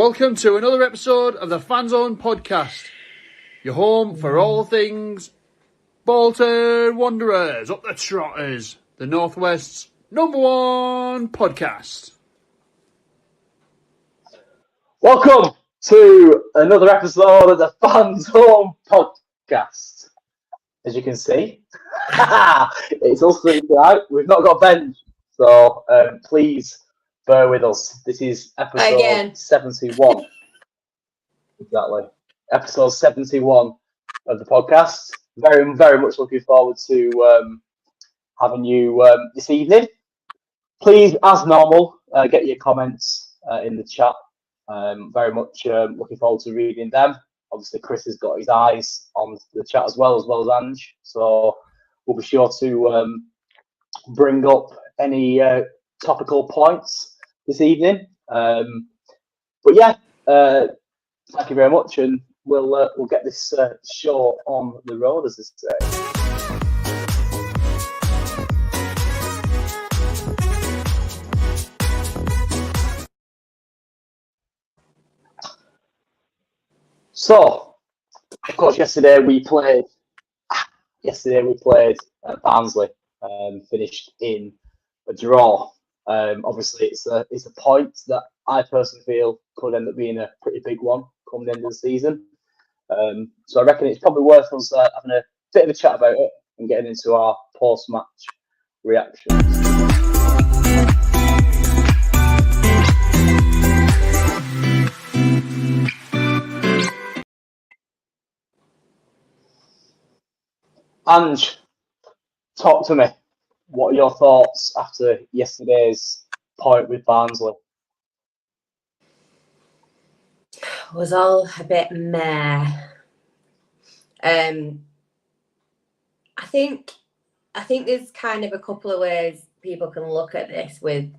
Welcome to another episode of the Fanzone podcast, your home for all things Bolton Wanderers, up the Trotters, the Northwest's #1 podcast. Welcome to another episode of the Fanzone podcast. As you can see, it's us three tonight. We've not got Ben, so please bear with us. This is episode 71. Exactly. Episode 71 of the podcast. Very, very much looking forward to having you this evening. Please, as normal, get your comments in the chat. Very much looking forward to reading them. Obviously, Chris has got his eyes on the chat as well as Ange. So we'll be sure to bring up any topical points this evening. But yeah, thank you very much, and we'll get this show on the road, as they say. So, of course, yesterday we played at Barnsley, finished in a draw. Obviously, it's a point that I personally feel could end up being a pretty big one come the end of the season. So I reckon it's probably worth us having a bit of a chat about it and getting into our post-match reactions. Ange, talk to me. What are your thoughts after yesterday's point with Barnsley? Was all a bit meh. I think there's kind of a couple of ways people can look at this. With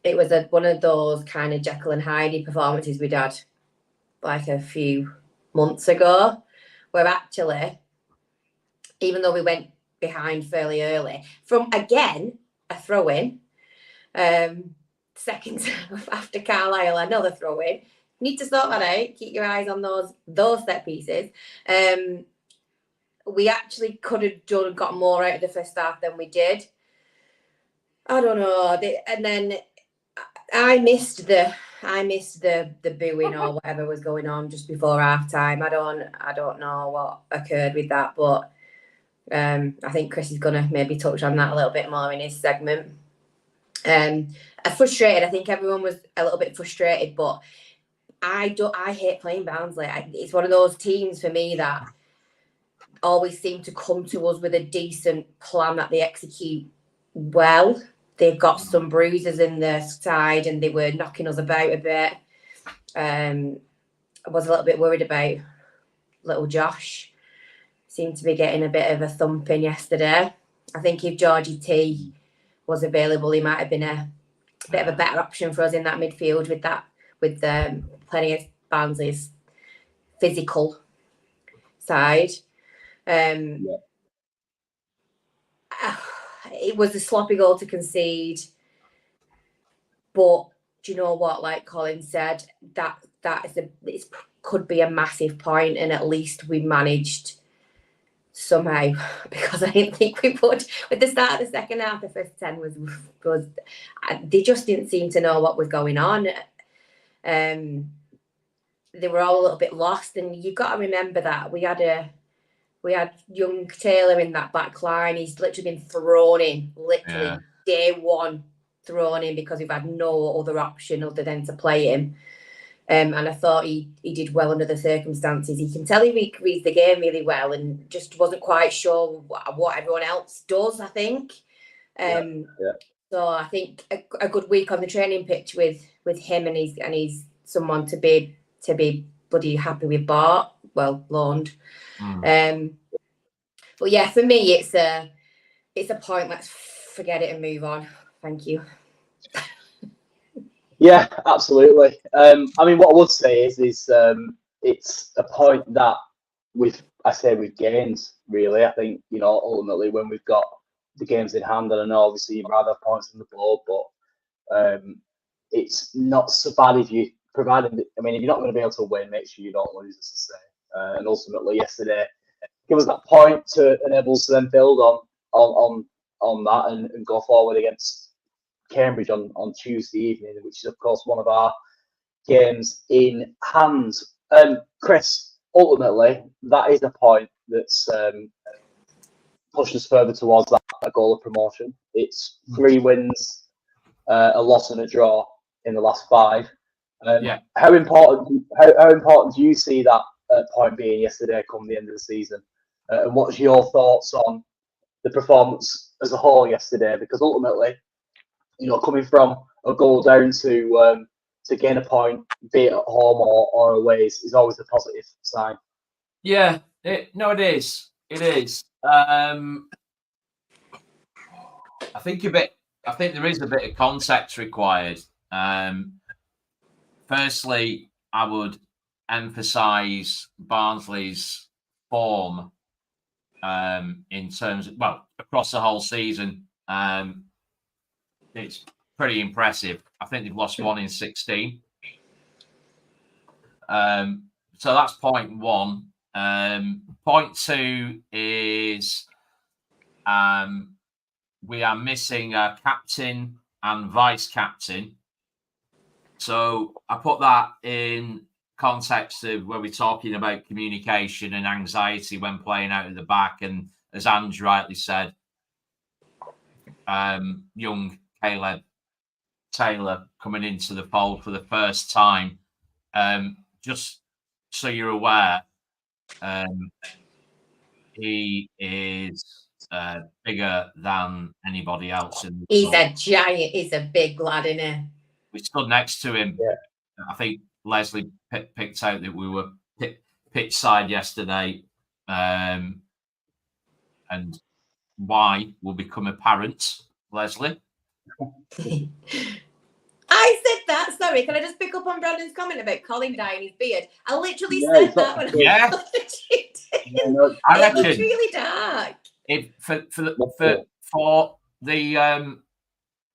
it was one of those kind of Jekyll and Hyde performances we'd had like a few months ago, where actually, even though we went behind fairly early, from again a throw-in, second after Carlisle, another throw-in. Need to sort that out. Keep your eyes on those set pieces. We actually could have got more out of the first half than we did. I don't know. And then I missed the booing or whatever was going on just before half time. I don't know what occurred with that, but I think Chris is gonna maybe touch on that a little bit more in his segment. Frustrated. I think everyone was a little bit frustrated, but I hate playing Barnsley. It's one of those teams for me that always seem to come to us with a decent plan that they execute well. They've got some bruises in their side and they were knocking us about a bit. I was a little bit worried about little Josh. Seemed to be getting a bit of a thumping yesterday. I think if Georgie T was available, he might have been a bit of a better option for us in that midfield with playing against Barnsley's physical side. It was a sloppy goal to concede, but do you know what? Like Colin said, it could be a massive point, and at least we managed somehow, because I didn't think we would. With the start of the second half, the first 10 was they just didn't seem to know what was going on. They were all a little bit lost, and you've got to remember that we had young Taylor in that back line. He's literally been thrown in, day one thrown in, because we've had no other option other than to play him. And I thought he did well under the circumstances. You can tell he reads the game really well, and just wasn't quite sure what everyone else does, I think. So I think a good week on the training pitch with him, and he's someone to be bloody happy with. Bart, well, loaned. But yeah, for me, it's a point. Let's forget it and move on. Thank you. Yeah, absolutely. I mean, what I would say is it's a point that we've gained, really. I think, ultimately when we've got the games in hand, and I know obviously you'd rather have points on the board, but it's not so bad if you providing, I mean, if you're not going to be able to win, make sure you don't lose, as I say. And ultimately, yesterday, give us that point to enable us to then build on that and go forward against Cambridge on Tuesday evening, which is, of course, one of our games in hand. Chris, ultimately, that is a point that's pushed us further towards that goal of promotion. It's 3 wins, a loss and a draw in the last 5. How important do you see that point being yesterday come the end of the season? And what's your thoughts on the performance as a whole yesterday? Because ultimately, coming from a goal down to gain a point, be it at home or away, is always a positive sign. Yeah, it is. It is. I think there is a bit of context required. Firstly, I would emphasise Barnsley's form in terms of, across the whole season. It's pretty impressive. I think they've lost 1 in 16. So that's point 1. Point 2 is we are missing a captain and vice captain. So I put that in context of where we're talking about communication and anxiety when playing out at the back. And as Ange rightly said, young Caleb Taylor coming into the fold for the first time. Just so you're aware, he is bigger than anybody else. He's a giant. He's a big lad, isn't he? We stood next to him. Yeah. I think Leslie picked out that we were pitch side yesterday, and why will become apparent, Leslie. I said that. Sorry, can I just pick up on Brandon's comment about Colin dyeing his beard? I literally said that when I reckon it's really dark. For the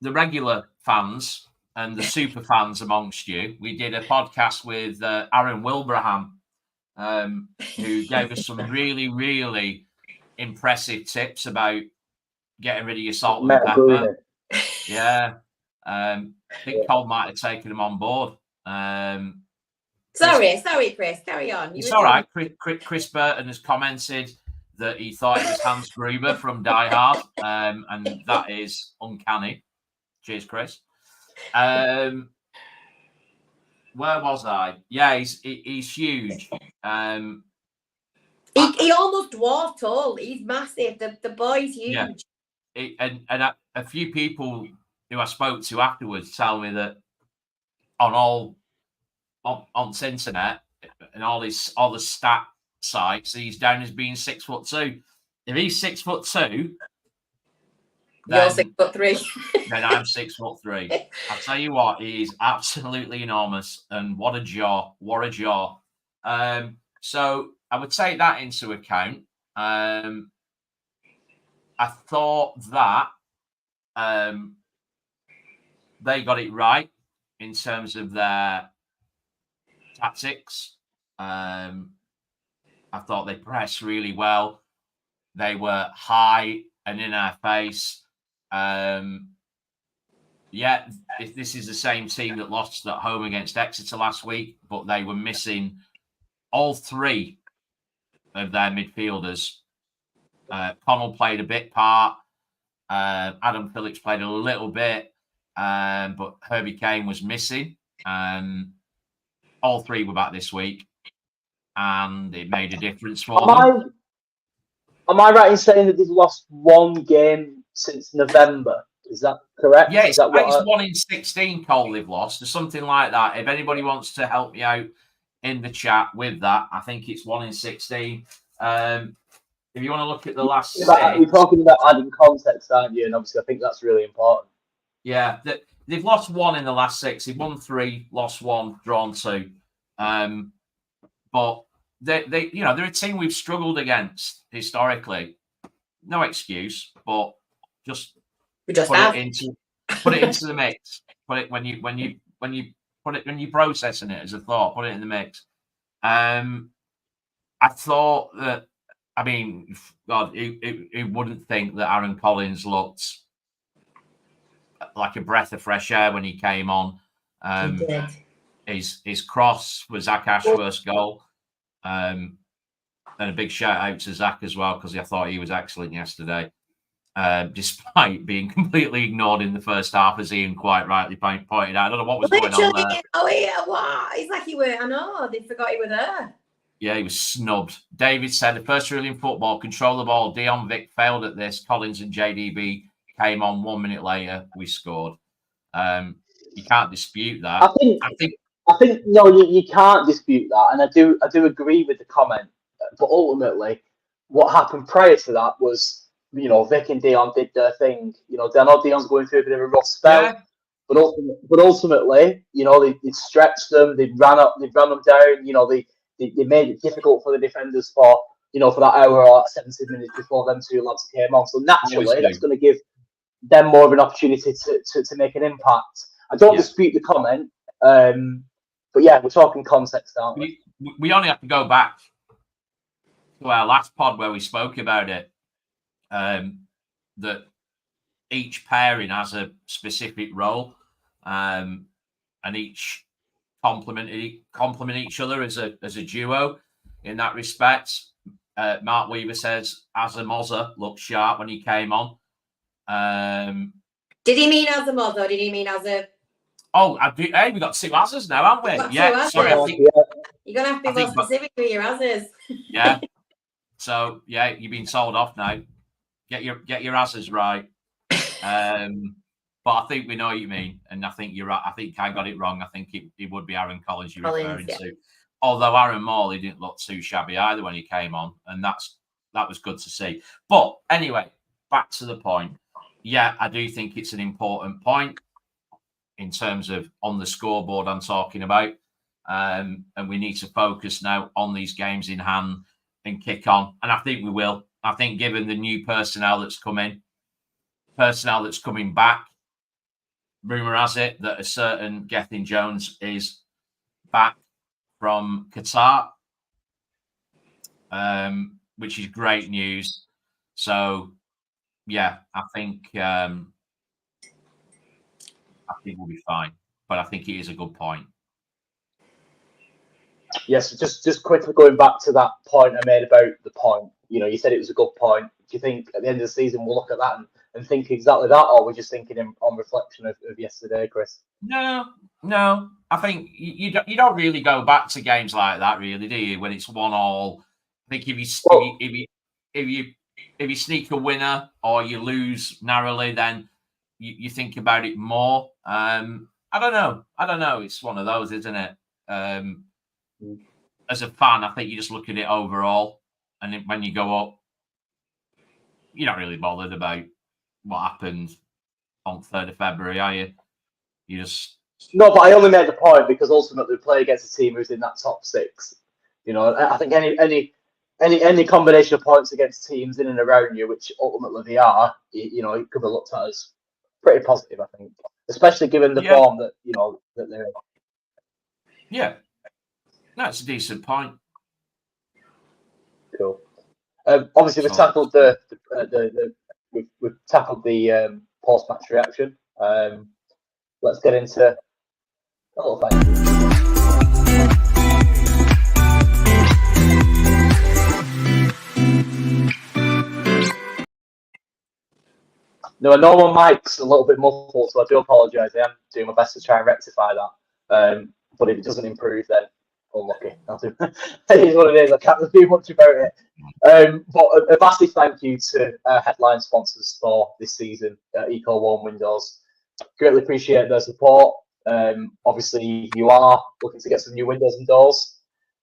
regular fans and the super fans amongst you, we did a podcast with Aaron Wilbraham, who gave us some really, really impressive tips about getting rid of your salt and pepper. Yeah. I think Cole might have taken him on board. Sorry, Chris. Carry on. It's all right. Chris Burton has commented that he thought it was Hans Gruber from Die Hard, and that is uncanny. Cheers, Chris. Where was I? Yeah, he's huge. He almost dwarfed tall. He's massive. The boy's huge. Yeah. And a few people who I spoke to afterwards tell me that on the internet and all the stat sites, he's down as being 6'2". If he's 6'2", you're 6'3". Then I'm 6'3". I'll tell you what, he is absolutely enormous, and what a jaw! So I would take that into account. I thought that they got it right in terms of their tactics. I thought they pressed really well. They were high and in our face. This is the same team that lost at home against Exeter last week, but they were missing all 3 of their midfielders. Connell played a bit part. Adam Phillips played a little bit, but Herbie Kane was missing. All 3 were back this week, and it made a difference for them. Am I right in saying that they've lost 1 game since November? Is that correct? Yeah, it's 1 in 16, Cole, they've lost, or something like that. If anybody wants to help me out in the chat with that, I think it's 1 in 16. If you want to look at the last 6... You're talking about adding context, aren't you? And obviously, I think that's really important. Yeah, they've lost 1 in the last 6. They've won 3, lost 1, drawn 2. But they're a team we've struggled against historically. No excuse, but put it into the mix. Put it when you when you're processing it as a thought, put it in the mix. I thought that, I mean, God, who wouldn't think that Aaron Collins looked like a breath of fresh air when he came on? He did. His cross was Zach Ashworth's goal. And a big shout out to Zach as well, because I thought he was excellent yesterday, despite being completely ignored in the first half, as Ian quite rightly pointed out. I don't know what was going on there. Oh, yeah, what? It's like he were, I know, they forgot he were there. Yeah, he was snubbed. David said, the first rule in football, control the ball. Dion Vick failed at this. Collins and JDB came on 1 minute later. We scored. You can't dispute that. I think no, you can't dispute that, and I do agree with the comment. But ultimately, what happened prior to that was, Vic and Dion did their thing. I know Dion's going through a bit of a rough spell, yeah. but ultimately, they stretched them, they ran them down. They made it difficult for the defenders for that hour or 70 minutes before them two lads came on. So naturally, that's going to give them more of an opportunity to make an impact. I don't dispute the comment, but yeah, we're talking context, aren't we? We only have to go back to our last pod where we spoke about it, that each pairing has a specific role, and each complement each other as a duo in that respect. Mark Weaver says Asamoah looked sharp when he came on. Did he mean Asamoah or did he mean as a? Oh, hey, we got two Asas now, haven't we? Yeah, sorry. You're gonna have to be more specific with your Asas. Yeah. So yeah, you've been sold off now. Get your Asas right. But I think we know what you mean, and I think you're right. I think I got it wrong. I think it would be Aaron Collins you're referring to. Although Aaron Morley didn't look too shabby either when he came on, and that was good to see. But anyway, back to the point. Yeah, I do think it's an important point in terms of on the scoreboard I'm talking about. And we need to focus now on these games in hand and kick on. And I think we will. I think given the new personnel that's coming back, rumour has it that a certain Gethin Jones is back from Qatar, which is great news. So, yeah, I think we'll be fine. But I think it is a good point. Yes, just quickly going back to that point I made about the point. You said it was a good point. Do you think at the end of the season we'll look at that and think exactly that, or we're just thinking on reflection of yesterday, Chris? No. I think you don't really go back to games like that, really, do you? When it's 1-1. I think if you sneak a winner or you lose narrowly, then you think about it more. I don't know. It's one of those, isn't it? As a fan, I think you just look at it overall, and when you go up, you're not really bothered about what happened on 3rd of February, are you? You just... No, but I only made the point because ultimately we play against a team who's in that top 6. I think any combination of points against teams in and around you, which ultimately they are, it could be looked at as pretty positive, I think, especially given the form that that they're in. Yeah, that's a decent point. Cool. Obviously, we've tackled we've tackled the post-match reaction. Let's get into a little thank you. No, I know my mic's a little bit muffled, so I do apologise. I am doing my best to try and rectify that. But if it doesn't improve, then unlucky. It is what it is. I can't really do much about it. But a massive thank you to headline sponsors for this season, Eco Warm Windows. Greatly appreciate their support. Obviously, if you are looking to get some new windows and doors,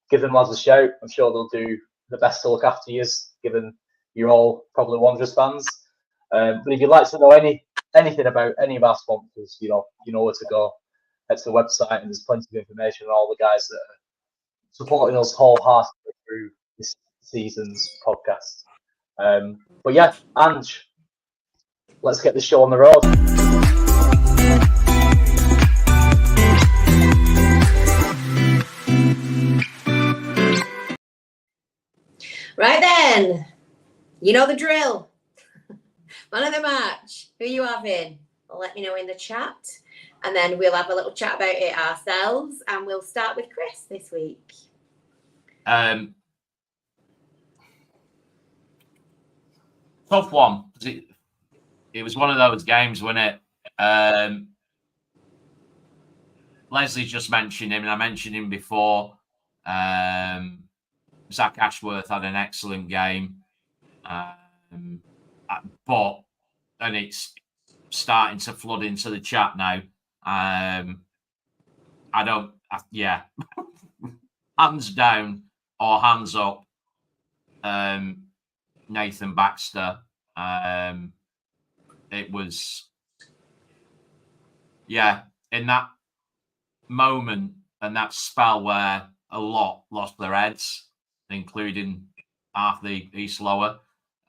give them lads a shout. I'm sure they'll do the best to look after you, given you're all probably Wanderers fans. But if you'd like to know anything about any of our sponsors, you know where to go. Head to the website, and there's plenty of information on all the guys that are supporting us wholeheartedly through this season's podcast. But yeah, Ange, let's get the show on the road. Colin, you know the drill. Man of the match. Who are you having? Let me know in the chat. And then we'll have a little chat about it ourselves. And we'll start with Chris this week. Tough one. It was one of those games, wasn't it? Leslie's just mentioned him, and I mentioned him before. Zach Ashworth had an excellent game. But, and it's starting to flood into the chat now. Hands down or hands up, Nathan Baxter. It was, in that moment and that spell where a lot lost their heads, including half the East Lower,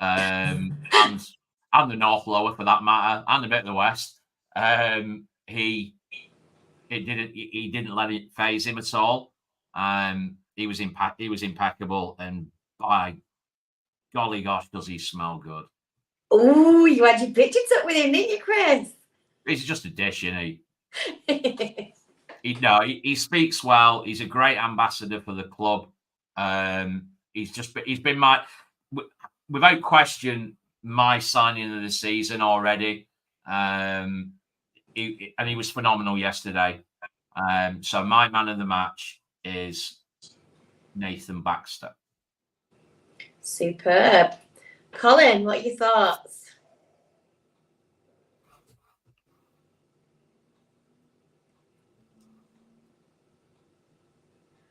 and the North Lower for that matter, and a bit of the West. He didn't let it phase him at all. He was impeccable, and by golly gosh, does he smell good? Oh, you had your pictures up with him, didn't you, Chris? He's just a dish, isn't he? He speaks well. He's a great ambassador for the club. He's been without question, my signing of the season already. He was phenomenal yesterday. So my man of the match is Nathan Baxter. Superb. Colin, what are your thoughts?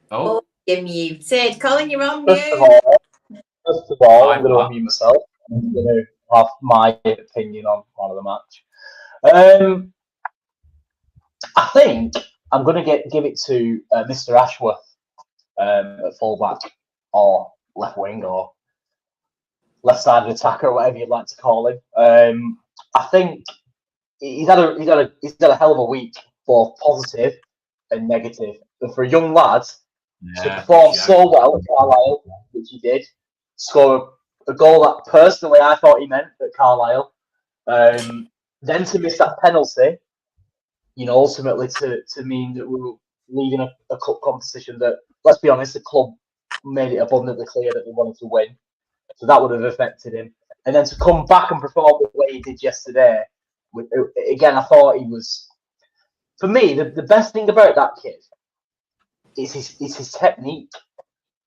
Oh, you're muted. Colin, you're on mute. First of all, I'm going to unmute myself. I'm going to have my opinion on one of the match. I think I'm going to give it to Mr. Ashworth at fullback or left wing or left-sided attacker or whatever you'd like to call him. I think he's had a hell of a week, both positive and negative. And for a young lad to perform so well at Carlisle, which he did, score a goal that personally I thought he meant at Carlisle, then to miss that penalty, ultimately to mean that we were leaving a cup competition that, let's be honest, the club made it abundantly clear that they wanted to win. So that would have affected him. And then to come back and perform the way he did yesterday, again, I thought he was, for me, the best thing about that kid is his technique.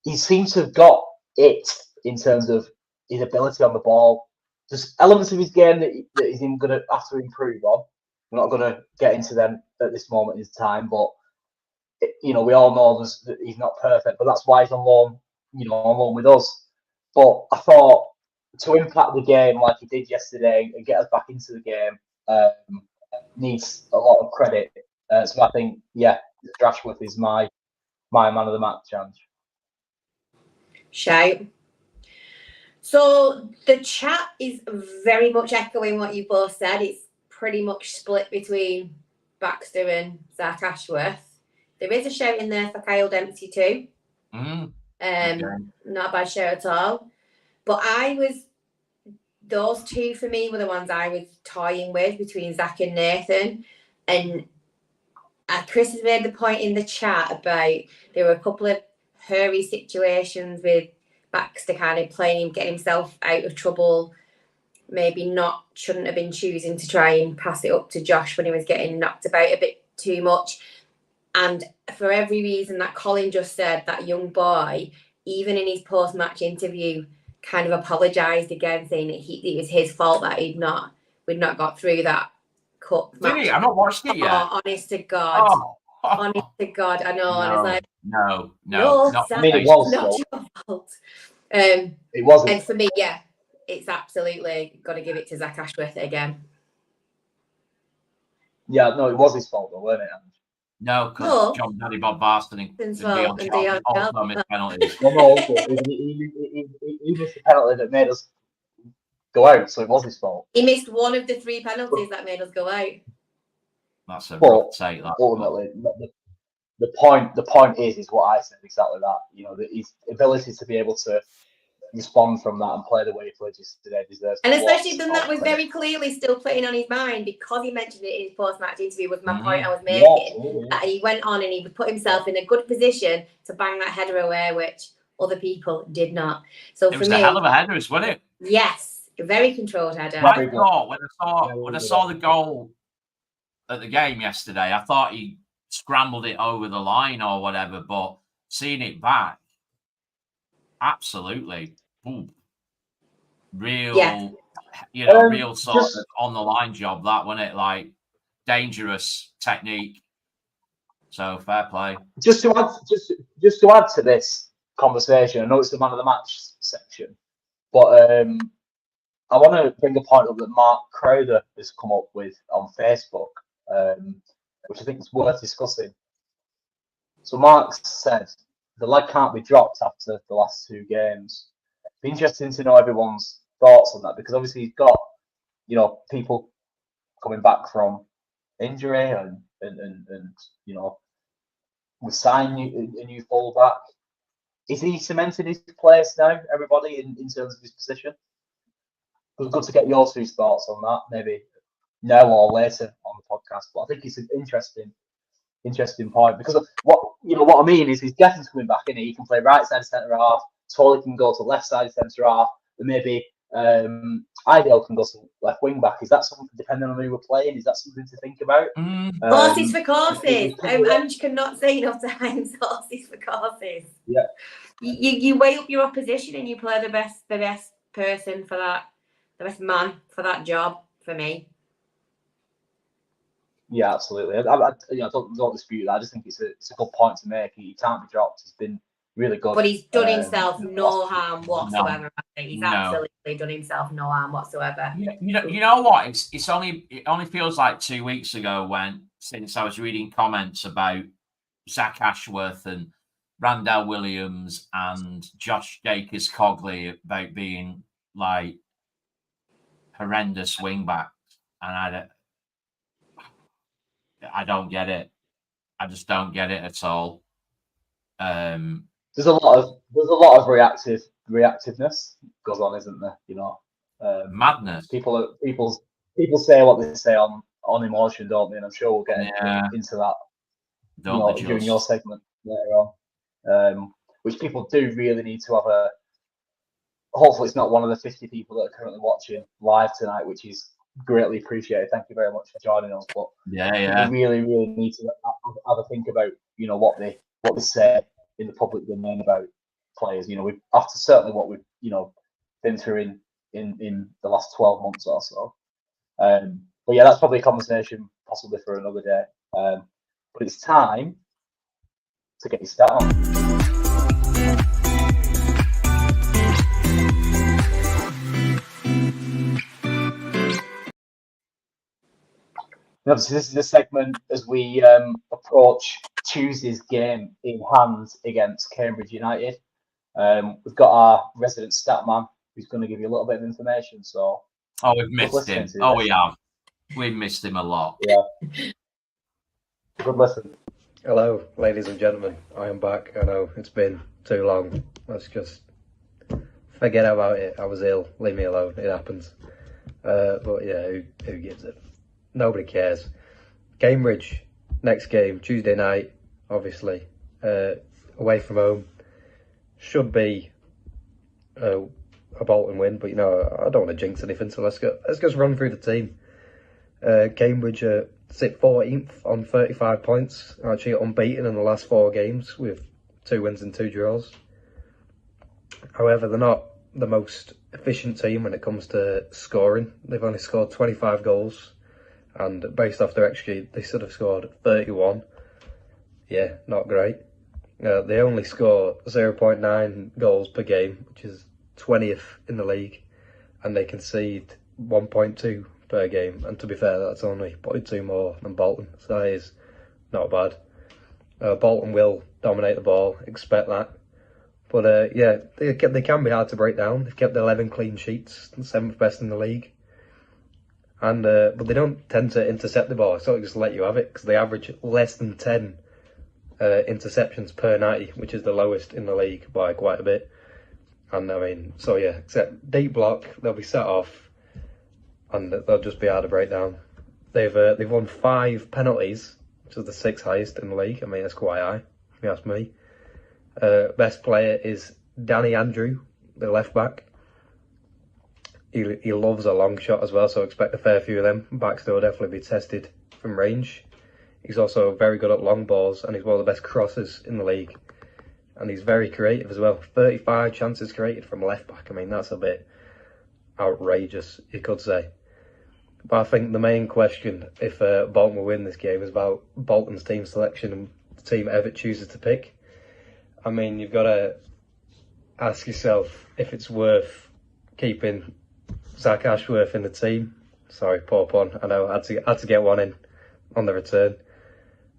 He seems to have got it in terms of his ability on the ball. There's elements of his game that he's going to have to improve on. We're not going to get into them at this moment in time, but we all know that he's not perfect. But that's why he's on loan with us. But I thought to impact the game like he did yesterday and get us back into the game needs a lot of credit. So I think, Ashworth is my man of the match, Ange. Shout. So the chat is very much echoing what you both said. It's pretty much split between Baxter and Zach Ashworth. There is a shout in there for Kyle Dempsey too. Not a bad shout at all. But those two for me were the ones I was toying with between Zach and Nathan. And Chris has made the point in the chat about there were a couple of hairy situations with Baxter kind of playing him, getting himself out of trouble. Maybe shouldn't have been choosing to try and pass it up to Josh when he was getting knocked about a bit too much. And for every reason that Colin just said, that young boy, even in his post-match interview, kind of apologised again, saying that it was his fault that we'd not got through that cup match. Did he? I've not watched it yet. Oh, honest to God. Honest to God, I know. No, and it's like, no. Zach, I mean, it was not your fault. It wasn't. And for me, it's absolutely got to give it to Zach Ashworth again. Yeah, no, it was his fault though, wasn't it? No, because John Daddy Bob Barston and Dion also missed penalties. No, he missed the penalty that made us go out, so it was his fault. He missed one of the 3 penalties that made us go out. That's a rough take. That ultimately, the point is what I said, exactly that. His ability to be able to respond from that and play the way he played yesterday deserves. And especially then that was very clearly still playing on his mind, because he mentioned it in his post-match interview, was my point I was making. That he went on and he put himself in a good position to bang that header away, which other people did not. So it was a hell of a header, wasn't it? Yes, a very controlled header. I thought when I saw the goal at the game yesterday, I thought he scrambled it over the line or whatever, but seeing it back, absolutely. Ooh. Real, real sort of on the line job, that, wasn't it? Like, dangerous technique. So fair play. Just to add to this conversation, I know it's the man of the match section, but I want to bring a point up that Mark Crowder has come up with on Facebook, which I think is worth discussing. So Mark said the lad can't be dropped after the last 2 games. It'd be interesting to know everyone's thoughts on that, because obviously he's got, people coming back from injury and we signed a new fullback. Is he cementing his place now, everybody, in terms of his position? It was good to get your 2 thoughts on that, maybe now or later on the podcast. But I think it's an interesting point, because what I mean is, his Gethin's coming back, and he can play right side centre half. Tolley can go to left side centre half, and maybe Ideal can go to left wing back. Is that something, depending on who we're playing? Is that something to think about? Horses for courses. I cannot say enough times. Horses for courses. Yeah. You weigh up your opposition and you play the best person for that, the best man for that job. For me. Yeah, absolutely. I don't dispute that. I just think it's a good point to make. He can't be dropped. He's been really good. But he's done himself no harm whatsoever. He's absolutely done himself no harm whatsoever. You know what? It only feels like 2 weeks ago since I was reading comments about Zach Ashworth and Randall Williams and Josh Jacobs Cogley about being like horrendous wing backs, and I don't get it. I just don't get it at all. There's a lot of reactiveness goes on, isn't there? Madness. People say what they say on emotion, don't they? And I'm sure we'll get into that during your segment later on. Which people do really need to have a. Hopefully, it's not one of the 50 people that are currently watching live tonight, which is greatly appreciated. Thank you very much for joining us. But we really, really need to have a think about what they say in the public domain about players. We've, after certainly what we've been through in the last 12 months or so. But yeah, that's probably a conversation possibly for another day. But it's time to get your start on. Obviously, this is a segment as we approach Tuesday's game in hand against Cambridge United. We've got our resident stat man who's going to give you a little bit of information. So, we've missed him. We have. We've missed him a lot. Yeah. Good listen. Hello, ladies and gentlemen. I am back. I know it's been too long. Let's just forget about it. I was ill. Leave me alone. It happens. But yeah, who gives it? Nobody cares. Cambridge, next game, Tuesday night, obviously. Away from home. Should be a Bolton win, but I don't want to jinx anything, so let's just run through the team. Cambridge sit 14th on 35 points, actually unbeaten in the last 4 games with 2 wins and 2 draws. However, they're not the most efficient team when it comes to scoring. They've only scored 25 goals. And based off their XG, they should have scored 31. Yeah, not great. They only score 0.9 goals per game, which is 20th in the league. And they concede 1.2 per game. And to be fair, that's only 0.2 more than Bolton. So that is not bad. Bolton will dominate the ball, expect that. But yeah, they can be hard to break down. They've kept 11 clean sheets, 7th best in the league. And but they don't tend to intercept the ball, so they just let you have it, because they average less than 10 interceptions per 90, which is the lowest in the league by quite a bit. And I mean, so yeah, except deep block, they'll be set off, and they'll just be hard to break down. They've won 5 penalties, which is the 6th highest in the league. I mean, that's quite high, if you ask me. Best player is Danny Andrew, the left back. He loves a long shot as well, so expect a fair few of them. Baxter will definitely be tested from range. He's also very good at long balls, and he's one of the best crossers in the league. And he's very creative as well. 35 chances created from left back. I mean, that's a bit outrageous, you could say. But I think the main question, if Bolton will win this game, is about Bolton's team selection and the team Everett chooses to pick. I mean, you've got to ask yourself if it's worth keeping Zach Ashworth in the team. Sorry, poor pun. I know I had to get one in on the return.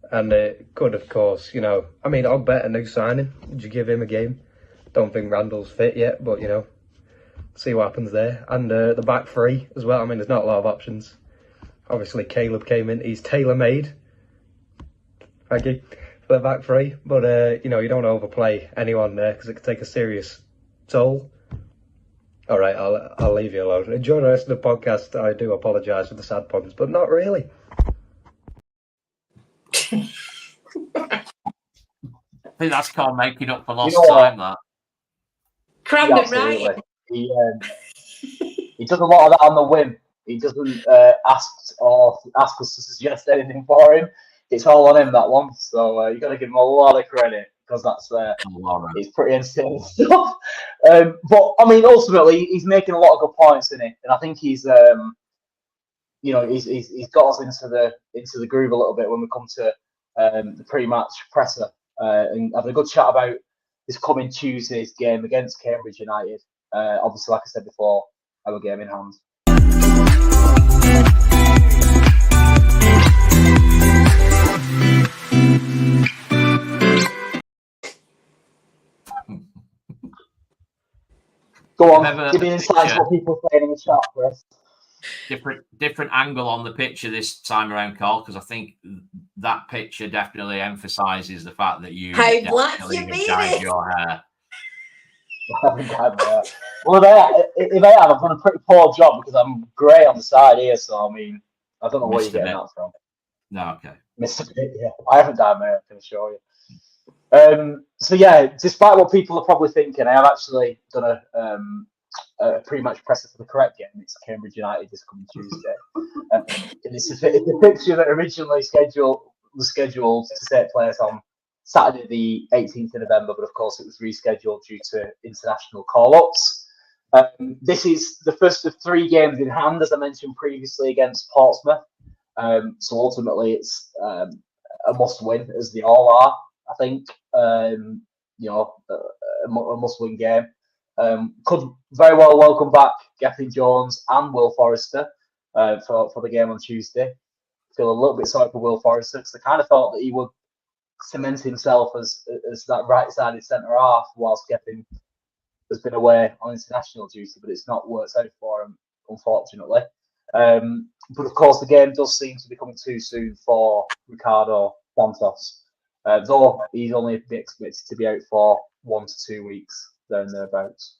And it could, of course, I mean, I'll bet a new signing. Would you give him a game? Don't think Randall's fit yet, but, see what happens there. And the back three as well. I mean, there's not a lot of options. Obviously, Caleb came in. He's tailor-made. Thank you. For the back three. But, you don't want to overplay anyone there because it could take a serious toll. All right, I'll leave you alone. Enjoy the rest of the podcast. I do apologise for the sad puns, but not really. I think that's called making up for lost time, that. Crammed him right. He does a lot of that on the whim. He doesn't ask us to suggest anything for him. It's all on him, that one. So you got to give him a lot of credit because that's it's pretty entertaining stuff. But I mean, ultimately, he's making a lot of good points in it, and I think he's he's got us into the groove a little bit when we come to the pre-match presser and having a good chat about this coming Tuesday's game against Cambridge United. Obviously, like I said before, our game in hand. Go on, give me insights what people are saying in the chat, Chris. Different angle on the picture this time around, Carl, because I think that picture definitely emphasises the fact that you dyed your hair. I haven't dyed my hair. Well, if I have, I've done a pretty poor job because I'm grey on the side here, so I mean, I don't know where you're getting that from. No, okay. Missed a bit, yeah. I haven't dyed my hair, I can assure you. So yeah, despite what people are probably thinking, I have actually done a pre-match presser for the correct game. It's Cambridge United this coming Tuesday. It's a fixture that originally was scheduled to take place on Saturday the 18th of November, but of course it was rescheduled due to international call-ups. This is the first of 3 games in hand, as I mentioned previously, against Portsmouth. So ultimately it's a must-win, as they all are. I think, a must-win game. Could very well welcome back Gethin Jones and Will Forrester for the game on Tuesday. Feel a little bit sorry for Will Forrester because I kind of thought that he would cement himself as that right-sided centre-half whilst Gethin has been away on international duty, but it's not worked out for him, unfortunately. But of course, the game does seem to be coming too soon for Ricardo Santos. Though he's only expected to be out for 1 to 2 weeks, there and thereabouts.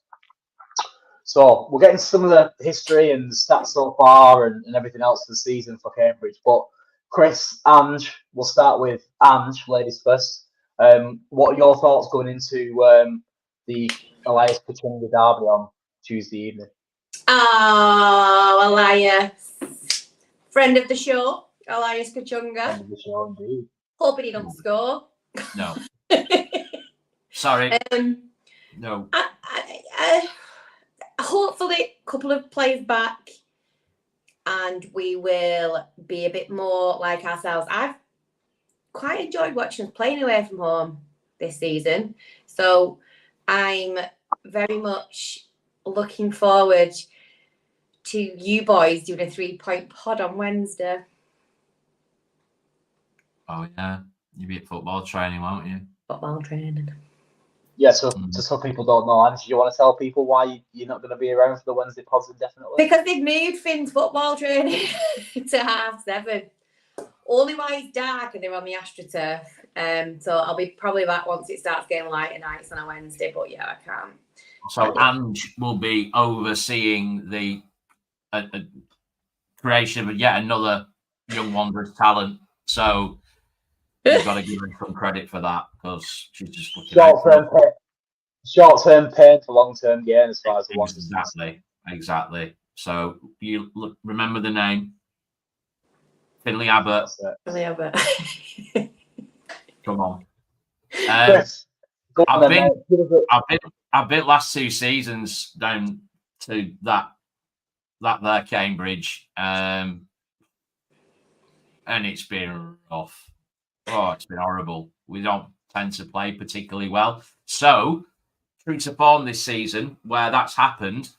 So we'll get into some of the history and stats so far and everything else for the season for Cambridge. But Chris, Ange, we'll start with Ange, ladies first. What are your thoughts going into the Elias Kachunga derby on Tuesday evening? Oh, Elias. Friend of the show, Elias Kachunga. Friend of the show, indeed. Hoping he doesn't score. No. Sorry. No. Hopefully, a couple of players back, and we will be a bit more like ourselves. I've quite enjoyed watching us playing away from home this season, so I'm very much looking forward to you boys doing a 3-point pod on Wednesday. Oh, yeah. You'll be at football training, won't you? Football training. Yeah, so just so people don't know, Ange, do you want to tell people why you're not going to be around for the Wednesday pods indefinitely? Because they've moved Finn's football training to 7:30. Only why it's dark and they're on the AstroTurf. So I'll be probably back once it starts getting lighter nights on a Wednesday, but yeah, I can't So Ange will be overseeing the creation of yet another young Wanderers talent. So you've got to give her some credit for that, because she's just looking short-term pain for long-term gain as far as the Wanderers. Exactly. So you remember the name, Finley Abbott. Finley Abbott. Come on. Chris, go on I've then, been last 2 seasons down to that there Cambridge, and it's been rough. Oh, it's been horrible. We don't tend to play particularly well. So, true to form this season, where that's happened,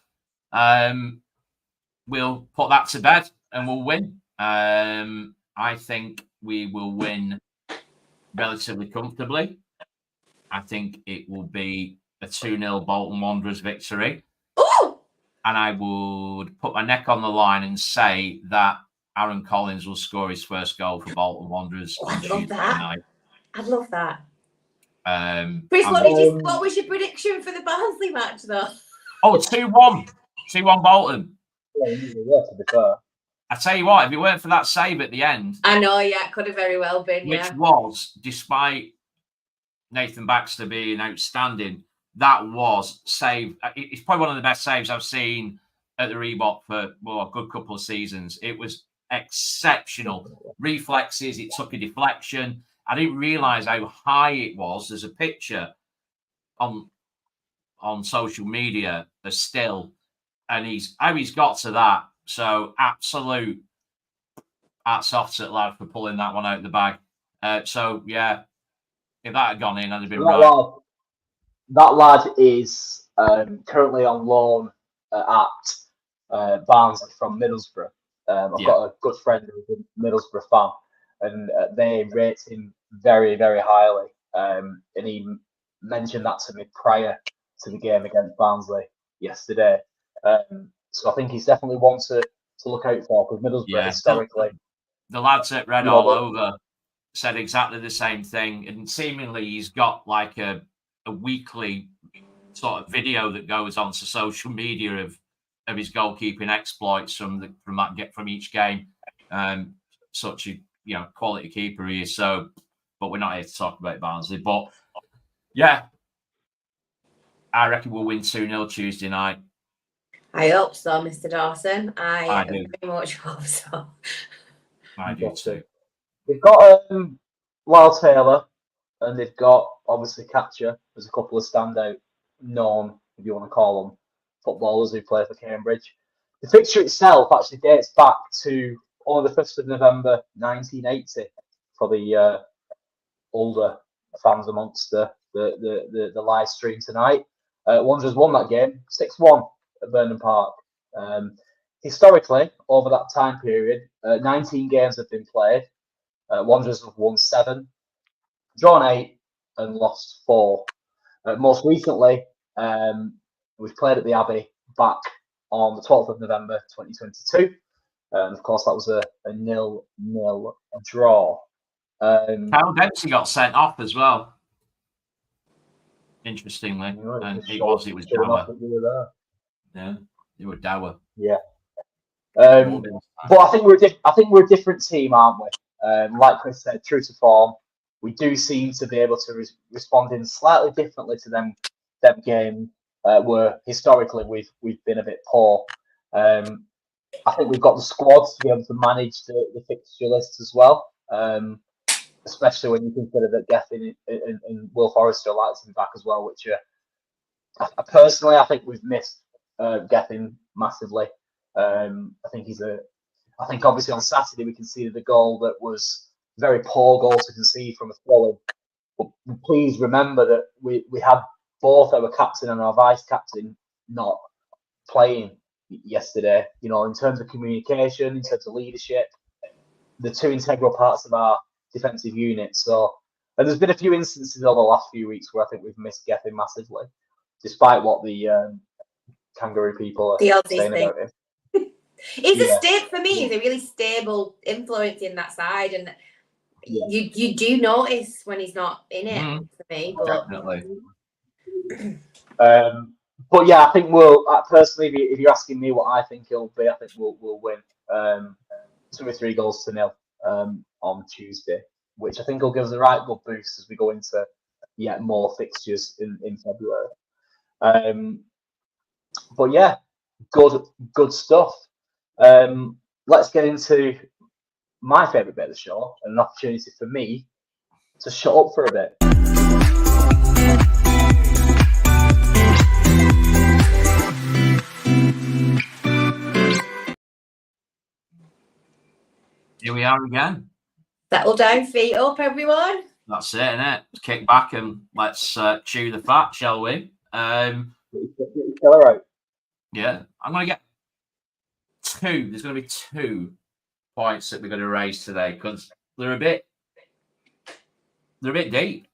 we'll put that to bed and we'll win. I think we will win relatively comfortably. I think it will be a 2-0 Bolton Wanderers victory. Ooh! And I would put my neck on the line and say that Aaron Collins will score his first goal for Bolton Wanderers on Tuesday night. I'd love that. Chris, what was your prediction for the Barnsley match, though? Oh, 2-1. 2-1 Bolton. Yeah, to be fair. I tell you what, if it weren't for that save at the end. I know, yeah, it could have very well been, which was, despite Nathan Baxter being outstanding, that was save. It's probably one of the best saves I've seen at the Reebok for a good couple of seasons. It was exceptional. Reflexes, it took a deflection. I didn't realise how high it was. There's a picture on social media, a still, and he's got to that. So absolute hats off to the lad for pulling that one out of the bag. So yeah, if that had gone in, I'd have been right. That lad is currently on loan at Barnsley from Middlesbrough. I've got a good friend who's a Middlesbrough fan, and they rate him very, very highly. And he mentioned that to me prior to the game against Barnsley yesterday. So I think he's definitely one to look out for, because Middlesbrough historically. The lads at Red All Over said exactly the same thing, and seemingly he's got like a weekly sort of video that goes onto social media of his goalkeeping exploits from each game. Such a quality keeper he is. So, but we're not here to talk about Barnsley. But yeah, I reckon we'll win 2-0 Tuesday night. I hope so, Mr. Dawson. I do. very much hope so. I do too. They've got Lyle Taylor, and they've got obviously Catcher. There's a couple of standout known, if you want to call them, footballers who play for Cambridge. The fixture itself actually dates back to only the 1st of November 1980 for the older fans amongst the live stream tonight. Wanderers won that game 6-1 at Burnham Park. Historically, over that time period, 19 games have been played. Wanderers have won 7, drawn 8, and lost 4. Most recently, it was played at the Abbey back on the 12th of November 2022. And of course, that was a 0-0 draw. Kyle Dempsey got sent off as well. Interestingly, and it was Dower. Yeah, you were Dower. Yeah. But I think we're a different team, aren't we? Like Chris said, true to form, we do seem to be able to respond in slightly differently to them games where historically we've been a bit poor. I think we've got the squad to be able to manage the fixture list as well, especially when you consider that Gethin and Will Forrester are likely to be back as well, which personally I think we've missed Gethin massively. I think obviously on Saturday we conceded a goal that was a very poor goal to concede from a throw-in. But please remember that we had both our captain and our vice captain not playing yesterday. In terms of communication, in terms of leadership, the two integral parts of our defensive unit. So, and there's been a few instances over the last few weeks where I think we've missed Gethin massively, despite what the Kangaroo people are saying about him. He's for me, he's a really stable influence in that side, and you do notice when he's not in it for me. But... Definitely. But yeah, I think we'll personally, if you're asking me what I think it'll be, I think we'll win 2 or 3 goals to 0 on Tuesday, which I think will give us the right good boost as we go into yet more fixtures in February. But yeah, good stuff. Let's get into my favourite bit of the show, and an opportunity for me to shut up for a bit. Here we are again. Settle down, feet up, everyone. That's it, innit? Kick back and let's chew the fat, shall we? All right. Yeah, I'm going to get 2. There's going to be 2 points that we're going to raise today because they're a bit deep.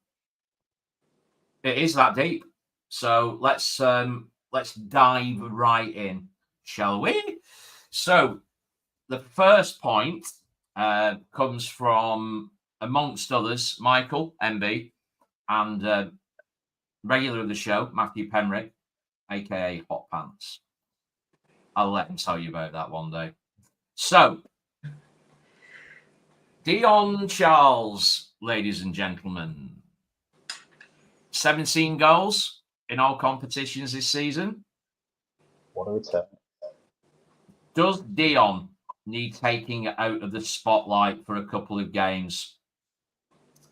It is that deep. So let's dive right in, shall we? So the first point comes from, amongst others, Michael MB and regular of the show, Matthew Penrick, aka Hot Pants. I'll let him tell you about that one day. So, Dion Charles, ladies and gentlemen, 17 goals in all competitions this season. What a return. Does Dion need taking out of the spotlight for a couple of games?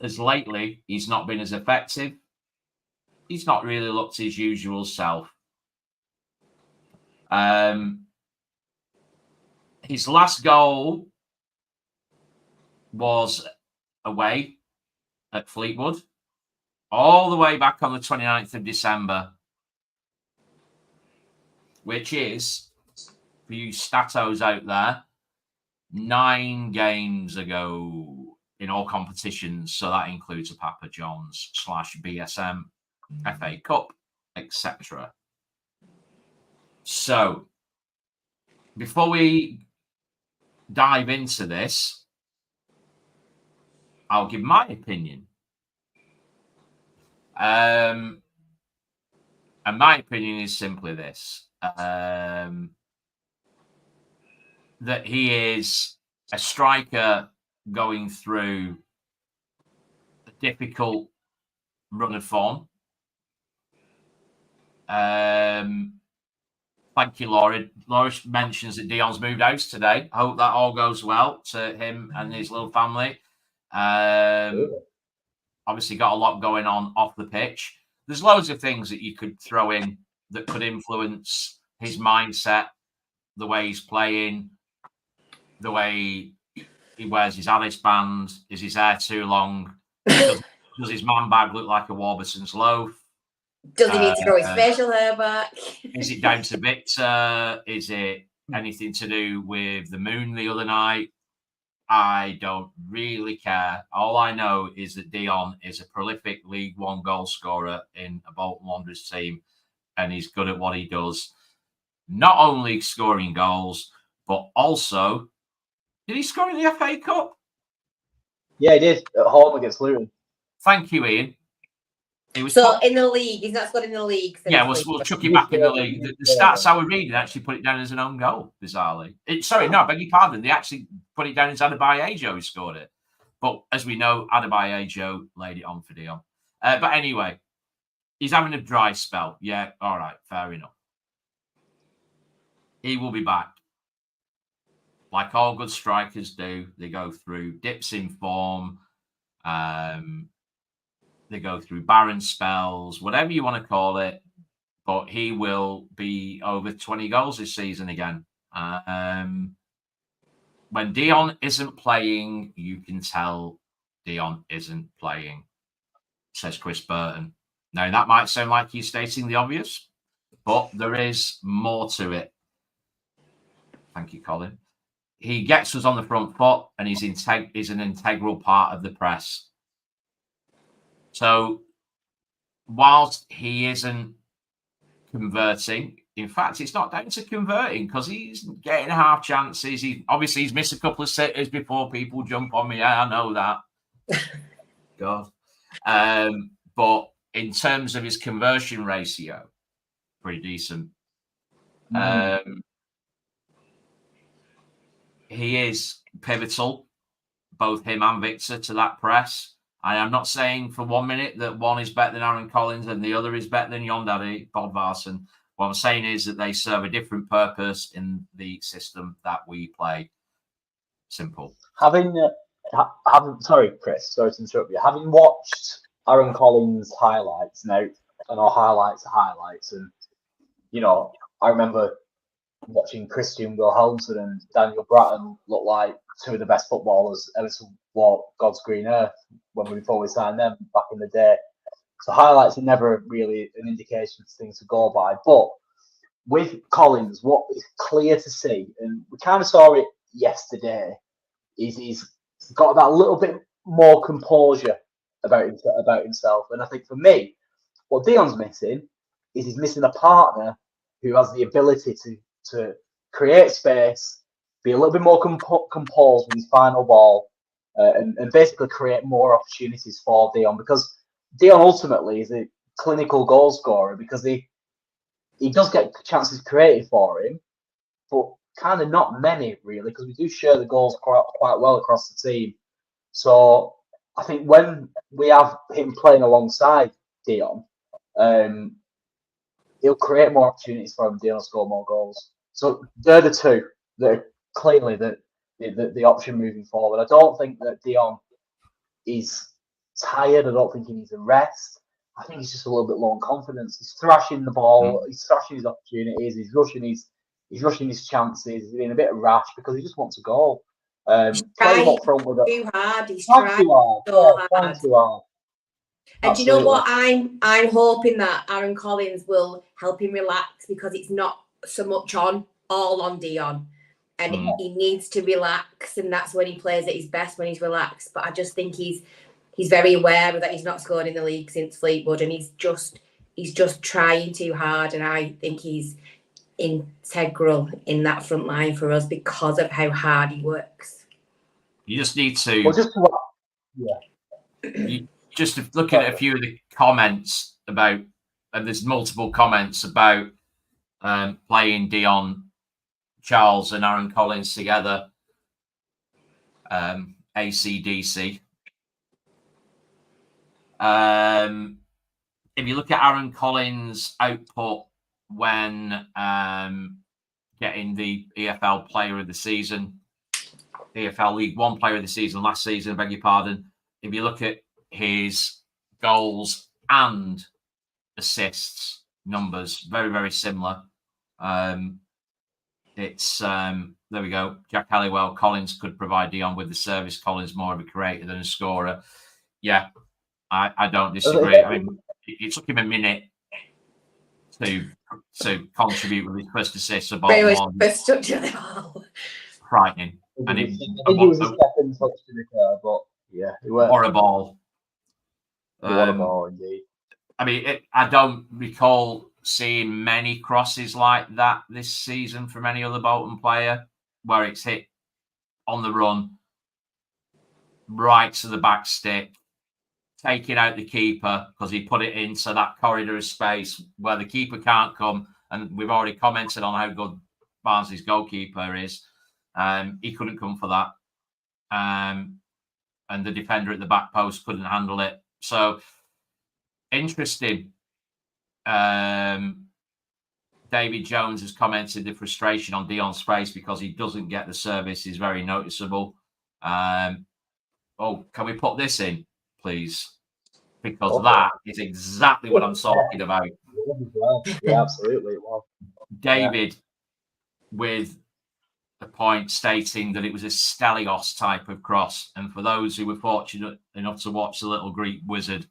As lately, he's not been as effective. He's not really looked his usual self. His last goal was away at Fleetwood, all the way back on the 29th of December, which is, for you statos out there, 9 games ago in all competitions. So that includes a Papa John's / BSM, FA Cup, etc. So before we dive into this, I'll give my opinion. And my opinion is simply this. That he is a striker going through a difficult run of form. Thank you, Laura. Laura mentions that Dion's moved house today. I hope that all goes well to him and his little family. Obviously got a lot going on off the pitch. There's loads of things that you could throw in that could influence his mindset, the way he's playing, the way he wears his Alice band. Is his hair too long? Does his man bag look like a Warburton's loaf? Does he need to grow his facial hair back? Is it down to Victor? Is it anything to do with the moon the other night? I don't really care. All I know is that Dion is a prolific League One goal scorer in a Bolton Wanderers team, and he's good at what he does. Not only scoring goals, but also, did he score in the FA Cup? Yeah, he did at home against Luton. Thank you, Ian. In the league, he's not scored in the league. Yeah, we'll chuck it back in the league. The stats I was reading actually put it down as an own goal, bizarrely. I beg your pardon. They actually put it down as Adebayo who scored it. But as we know, Adebayo laid it on for Dion. But anyway, he's having a dry spell. Yeah, all right, fair enough. He will be back. Like all good strikers do, they go through dips in form. They go through barren spells, whatever you want to call it. But he will be over 20 goals this season again. When Dion isn't playing, you can tell Dion isn't playing, says Chris Burton. Now, that might sound like he's stating the obvious, but there is more to it. Thank you, Colin. He gets us on the front foot, and he's an integral part of the press. So, whilst he isn't converting, in fact, it's not down to converting because he's getting half chances. He's missed a couple of sitters before people jump on me. Yeah, I know that. God. But in terms of his conversion ratio, pretty decent. He is pivotal, both him and Victor, to that press. I am not saying for 1 minute that one is better than Aaron Collins and the other is better than Jon Daddy Bodvarsson. What I'm saying is that they serve a different purpose in the system that we play. Simple. Sorry, Chris, sorry to interrupt you. Having watched Aaron Collins' highlights now, I know highlights are highlights, and I remember watching Christian Wilhelmsen and Daniel Bratton look like two of the best footballers ever to walk God's green earth before we signed them back in the day. So highlights are never really an indication of things to go by. But with Collins, what is clear to see, and we kind of saw it yesterday, is he's got that little bit more composure about himself. And I think for me, what Dion's missing is he's missing a partner who has the ability to create space, be a little bit more composed with his final ball, and basically create more opportunities for Dion, because Dion ultimately is a clinical goal scorer, because he does get chances created for him, but kind of not many really, because we do share the goals quite well across the team. So I think when we have him playing alongside Dion, he'll create more opportunities for him. Dion will score more goals. So they're the two that are clearly the option moving forward. I don't think that Dion is tired. I don't think he needs a rest. I think he's just a little bit low on confidence. He's thrashing the ball. He's thrashing his opportunities. He's rushing his chances. He's being a bit rash because he just wants a goal. Playing up front with too hard. He's trying too hard. Trying too hard. And do you know what? I'm hoping that Aaron Collins will help him relax, because it's not so much all on Dion, and he needs to relax, and that's when he plays at his best, when he's relaxed. But I just think he's very aware that he's not scored in the league since Fleetwood, and he's just trying too hard, and I think he's integral in that front line for us because of how hard he works. You just need to. Just look at a few of the comments about, and there's multiple comments about playing Dion, Charles, and Aaron Collins together. ACDC. If you look at Aaron Collins' output when getting the EFL Player of the Season, EFL League One Player of the Season last season, I beg your pardon. If you look at his goals and assists numbers, very, very similar. It's there we go. Jack Halliwell. Collins could provide Dion with the service. Collins more of a creator than a scorer. Yeah, I don't disagree. I mean, it took him a minute to contribute with his first assist for Bolton. Frightening. And it was a second touch to the car, but yeah, it worked. What a ball. What a ball, indeed. I mean, I don't recall seeing many crosses like that this season from any other Bolton player, where it's hit on the run, right to the back stick, taking out the keeper because he put it into that corridor of space where the keeper can't come. And we've already commented on how good Barnsley's goalkeeper is. He couldn't come for that. And the defender at the back post couldn't handle it. So, interesting. David Jones has commented the frustration on Dion's face because he doesn't get the service is very noticeable. Can we put this in, please? Because that is exactly what I'm talking about. Yeah, absolutely. Well, David, with a point stating that it was a Stelios type of cross. And for those who were fortunate enough to watch The Little Greek Wizard,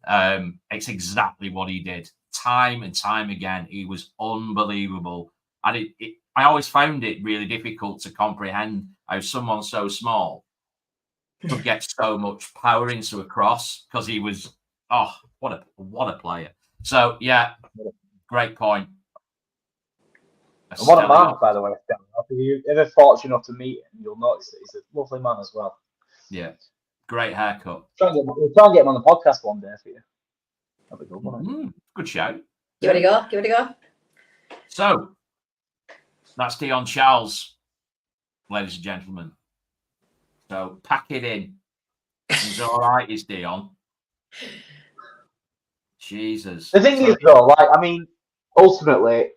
it's exactly what he did. Time and time again, he was unbelievable. And I always found it really difficult to comprehend how someone so small could get so much power into a cross, because he was, what a player. So, yeah, great point. And what a man, by the way. If you're ever fortunate enough to meet him, you'll notice that he's a lovely man as well. Yeah, great haircut. We'll try and get him on the podcast one day for you. That'd be good, wouldn't it? Good shout. Give it a go. So that's Dion Charles, ladies and gentlemen. So pack it in. He's all right, is Dion. Jesus. The thing is, though, like, I mean, ultimately,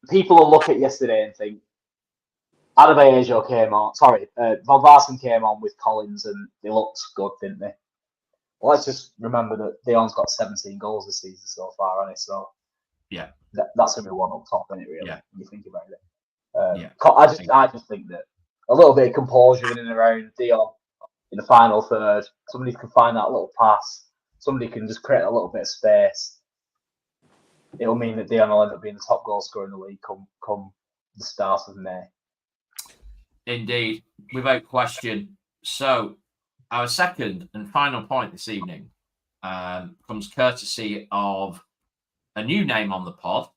people will look at yesterday and think, Adebayo came on, Van Varsen came on with Collins and they looked good, didn't they? Well, let's just remember that Dion's got 17 goals this season so far, hasn't he? So, yeah, that's going to be one up top, isn't it, really, yeah. when you think about it. Yeah. I just think that a little bit of composure in and around Dion in the final third. Somebody can find that little pass. Somebody can just create a little bit of space. It'll mean that Dion will end up being the top goal scorer in the league come the start of May. Indeed, without question. So, our second and final point this evening comes courtesy of a new name on the pod,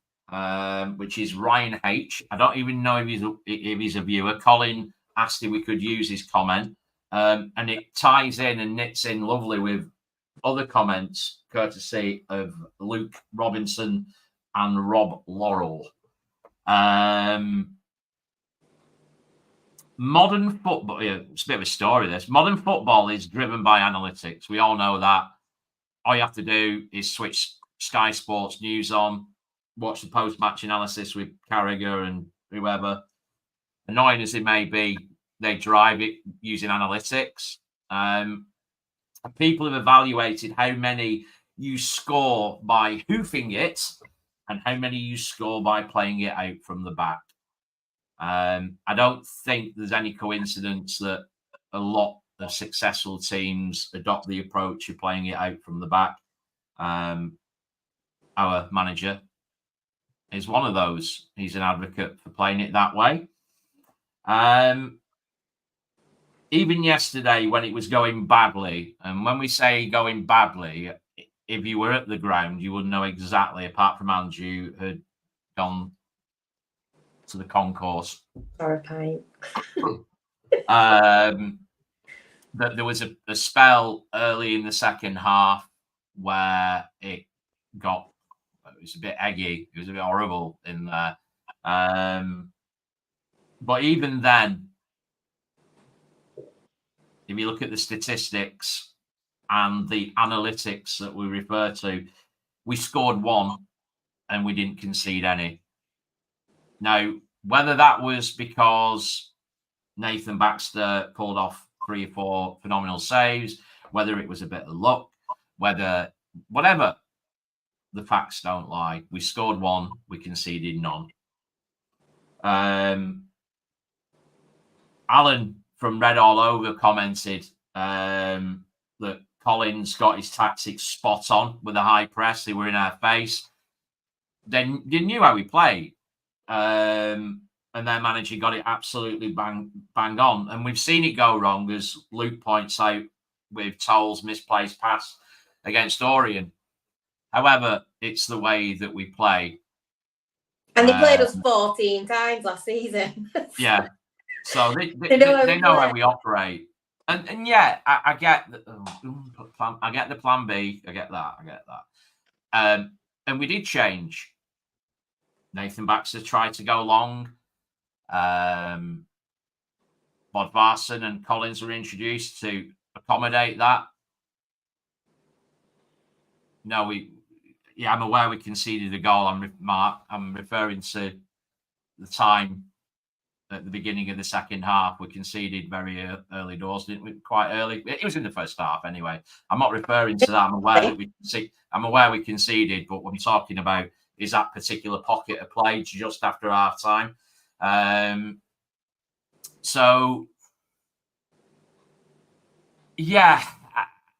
which is Ryan H. I don't even know if he's a viewer. Colin asked if we could use his comment, and it ties in and knits in lovely with other comments courtesy of Luke Robinson and Rob Laurel. Modern football, it's a bit of a story, this. Modern football is driven by analytics. We all know that. All you have to do is switch Sky Sports News on, watch the post-match analysis with Carragher and whoever. Annoying as it may be, they drive it using analytics. People have evaluated how many you score by hoofing it and how many you score by playing it out from the back. I don't think there's any coincidence that a lot of successful teams adopt the approach of playing it out from the back. Our manager is one of those. He's an advocate for playing it that way. Even yesterday when it was going badly, and when we say going badly, if you were at the ground, you would know exactly, apart from Andrew, had gone to the concourse. Horrifying. That there was a spell early in the second half where it was a bit eggy. It was a bit horrible in there. But even then, if you look at the statistics and the analytics that we refer to, we scored one and we didn't concede any. Now, whether that was because Nathan Baxter pulled off 3 or 4 phenomenal saves, whether it was a bit of luck, whatever, the facts don't lie. We scored one, we conceded none. Alan from Red All Over commented that Collins got his tactics spot on with a high press. They were in our face. They knew how we played. And their manager got it absolutely bang on. And we've seen it go wrong, as Luke points out, with Toll's misplaced pass against Orient. However, it's the way that we play. And they played us 14 times last season. Yeah. So they know how we operate. And yeah, I get I get the plan B. I get that. And we did change. Nathan Baxter tried to go long. Bodvarsson and Collins were introduced to accommodate that. No, I'm aware we conceded a goal. I'm referring to the time at the beginning of the second half. We conceded very early doors, didn't we? Quite early. It was in the first half anyway. I'm not referring to that. I'm aware we conceded, but what I'm talking about is that particular pocket of play just after half time. So, yeah,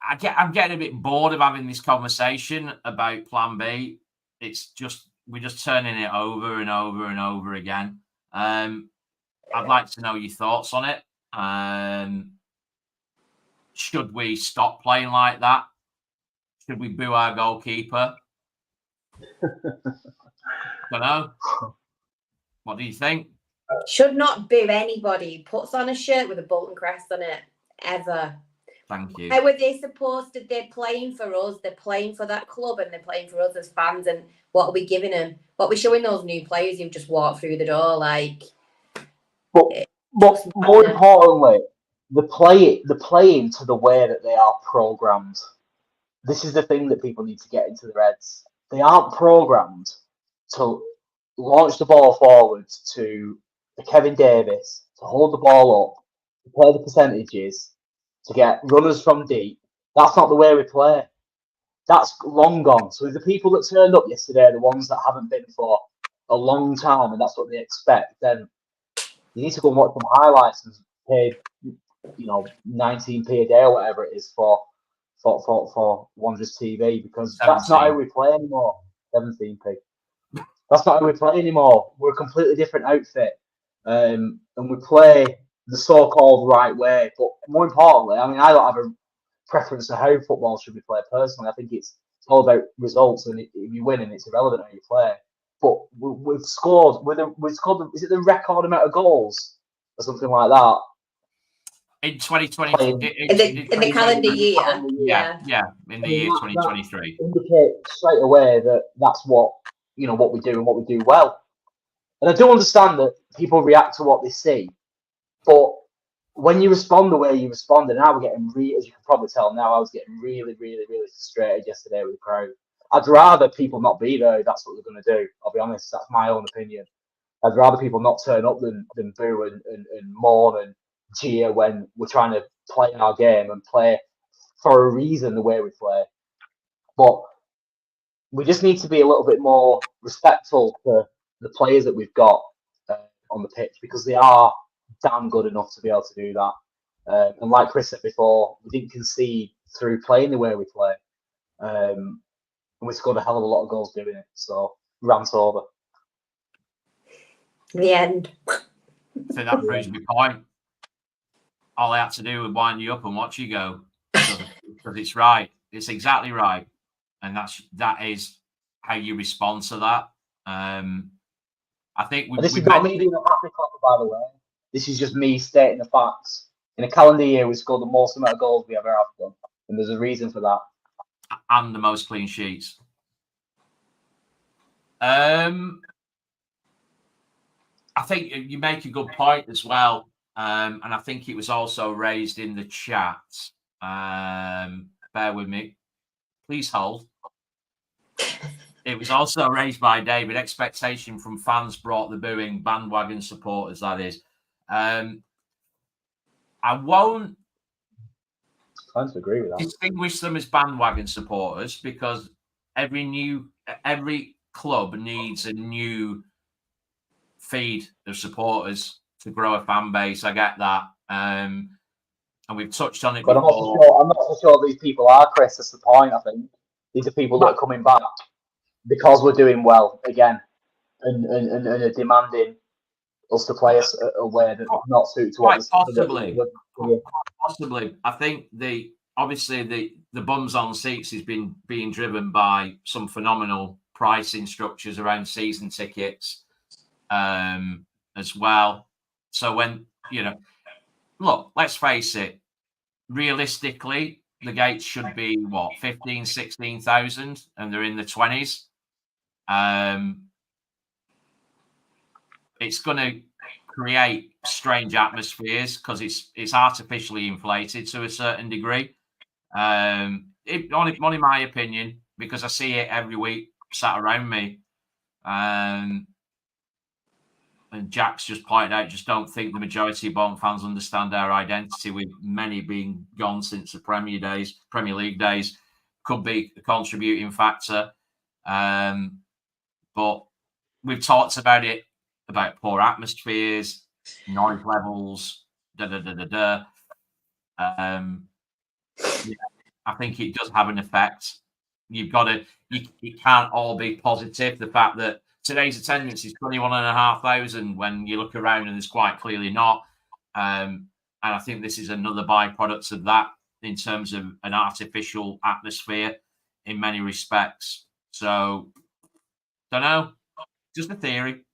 I'm getting a bit bored of having this conversation about Plan B. It's just we're just turning it over and over and over again. I'd like to know your thoughts on it. Should we stop playing like that? Should we boo our goalkeeper? Don't know. What do you think? Should not boo anybody who puts on a shirt with a Bolton crest on it, ever. Thank you. How were they supposed to? They're playing for us. They're playing for that club, and they're playing for us as fans. And what are we giving them? What are we showing those new players who've just walked through the door? Like, But more importantly, the playing to the way that they are programmed. This is the thing that people need to get into their heads. They aren't programmed to launch the ball forward to Kevin Davis, to hold the ball up, to play the percentages, to get runners from deep. That's not the way we play. That's long gone. So the people that turned up yesterday are the ones that haven't been for a long time, and that's what they expect. Then you need to go and watch some highlights and pay, 19p a day or whatever it is for Wanderers TV, because 17. that's not how we play anymore. 17p. That's not how we play anymore. We're a completely different outfit, and we play the so-called right way. But more importantly, I mean, I don't have a preference to how football should be played personally. I think it's all about results, and if you win, and it's irrelevant how you play. But we've scored. Is it the record amount of goals or something like that? In 2020, in the calendar year, in the year 2023, indicate straight away that that's what we do and what we do well. And I do understand that people react to what they see, but when you respond the way you responded, and I was getting as you can probably tell now, I was getting really, really, really frustrated yesterday with the crowd. I'd rather people not be there if that's what they're going to do. I'll be honest, that's my own opinion. I'd rather people not turn up than boo and mourn and cheer when we're trying to play our game and play for a reason the way we play. But we just need to be a little bit more respectful to the players that we've got on the pitch, because they are damn good enough to be able to do that. And like Chris said before, we didn't concede through playing the way we play. And we scored a hell of a lot of goals doing it. So, rant over. The end. So that proves my point. All I had to do was wind you up and watch you go, because it's right. It's exactly right, and that is how you respond to that. I think this is not me being a happy clapper, by the way. This is just me stating the facts. In a calendar year, we scored the most amount of goals we ever have done, and there's a reason for that. And the most clean sheets. I think you make a good point as well, and I think it was also raised in the chat. Bear with me. Please hold. It was also raised by David. Expectation from fans brought the booing. Bandwagon supporters, that is. I won't agree with that. Distinguish them as bandwagon supporters, because every club needs a new feed of supporters to grow a fan base. I get that, and we've touched on it but before. I'm not so sure these people are, Chris. That's the point. I think these are people that are coming back because we're doing well again, and are demanding us to play a way that's not suited to what possibly. I think the bums on seats is being driven by some phenomenal pricing structures around season tickets, as well. So when look, let's face it, realistically, the gates should be 15, 16,000, and they're in the 20s. It's going to create strange atmospheres because it's artificially inflated to a certain degree. Only my opinion, because I see it every week sat around me. And Jack's just pointed out, just don't think the majority of Bolton fans understand our identity, with many being gone since the Premier League days, could be a contributing factor. But we've talked about it, about poor atmospheres, noise levels, I think it does have an effect. You've got to, it can't all be positive. The fact that today's attendance is 21,500 when you look around and it's quite clearly not. And I think this is another byproduct of that in terms of an artificial atmosphere in many respects. So, don't know, just a theory.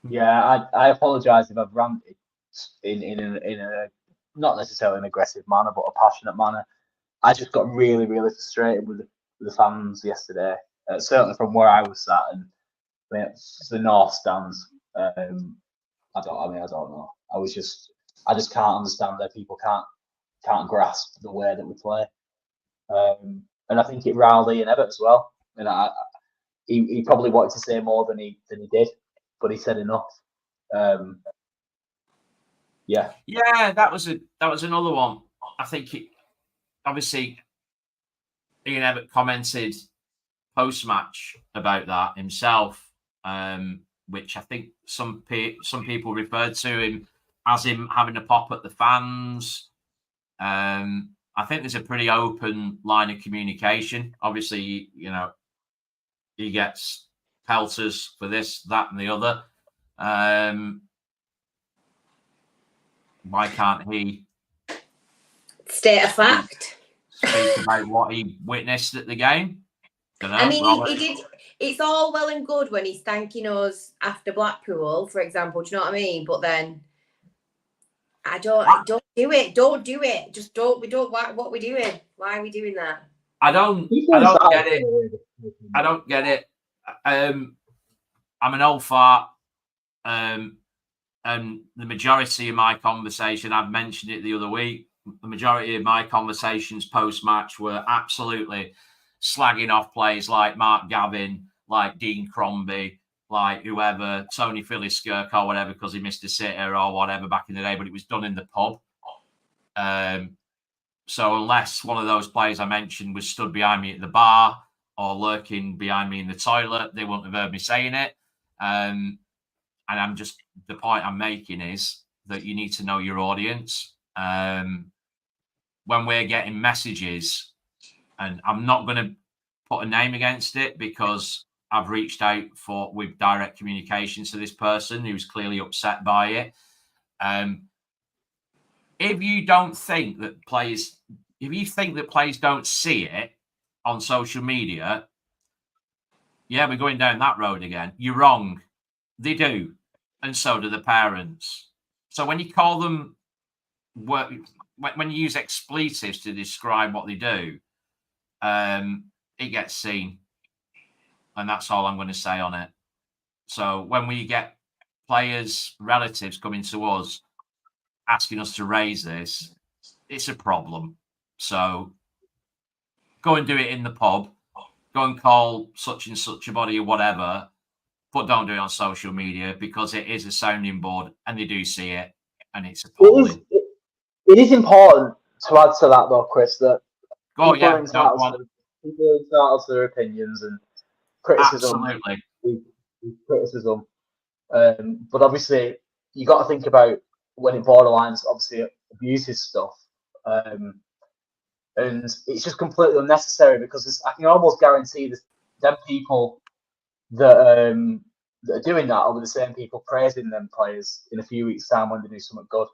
Yeah, I apologise if I've ranted in a not necessarily an aggressive manner, but a passionate manner. I just got really, really frustrated with the fans yesterday. Certainly from where I was sat, and I mean, it's the North stands. I don't know. I just can't understand that people can't grasp the way that we play. And I think it riled Ian Ebbett as well. And he probably wanted to say more than he did, but he said enough. Yeah, that was another one. I think obviously Ian Ebbett commented post-match about that himself, which I think some people referred to him as him having a pop at the fans. I think there's a pretty open line of communication. Obviously, he gets pelters for this, that, and the other. Why can't he state a fact? Speak about what he witnessed at the game? I mean, he did. It's all well and good when he's thanking us after Blackpool, for example. Do you know what I mean? But then I don't do it. Don't do it. Just don't. We don't. What are we doing? Why are we doing that? I don't get it. I don't get it. I'm an old fart. And the majority of my conversation, I've mentioned it the other week, the majority of my conversations post-match were absolutely slagging off players like Mark Gavin, like Dean Crombie, like whoever, Tony Philliskirk or whatever, because he missed a sitter or whatever back in the day, but it was done in the pub. So unless one of those players I mentioned was stood behind me at the bar or lurking behind me in the toilet, they wouldn't have heard me saying it. And the point I'm making is that you need to know your audience. When we're getting messages, and I'm not going to put a name against it because I've reached out with direct communication to this person who's clearly upset by it. If you think that players don't see it on social media, yeah, we're going down that road again. You're wrong. They do. And so do the parents. So when you call them, when you use expletives to describe what they do, it gets seen. And that's all I'm going to say on it. So when we get players' relatives coming to us, asking us to raise this, it's a problem. So go and do it in the pub. Go and call such and such a body or whatever. But don't do it on social media because it is a sounding board and they do see it and it's appalling. It is important to add to that though, Chris, that people are entitled to their opinions and criticism. Absolutely. Criticism. But obviously you got to think about when it borderlines obviously abuses stuff. And it's just completely unnecessary because I can almost guarantee that them people that are doing that are the same people praising them players in a few weeks' time when they do something good.